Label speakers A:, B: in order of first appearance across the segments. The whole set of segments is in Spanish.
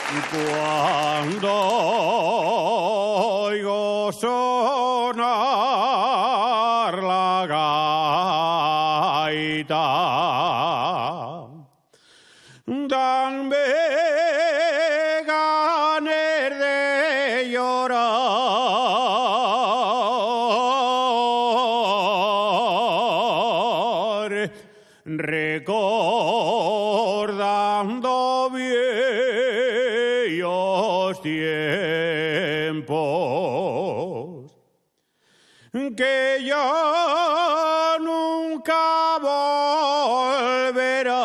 A: Cuando oigo sonar la gaita, danme ganas de llorar, recordando viejos tiempos que ya nunca volverán.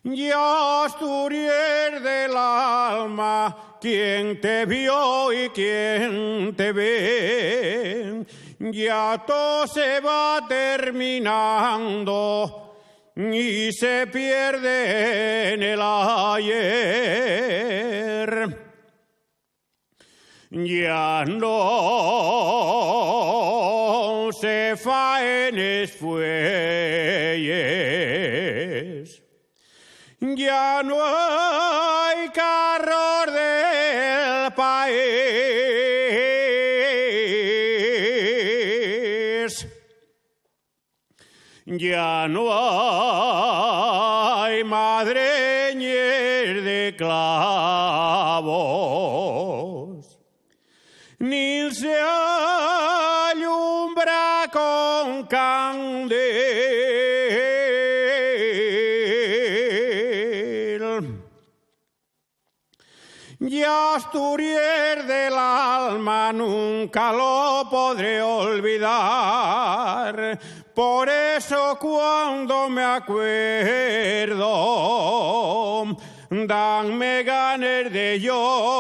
A: Ya Asturias del alma, quien te vio y quien te ve, ya todo se va terminando y se pierde en el ayer. Ya no se faenes fuelles, ya no hay carros del país, ya no hay madreñas de clavos, ni se alumbra con candel. Ya Asturias del alma nunca lo podré olvidar. Por eso cuando me acuerdo, danme ganas de llorar.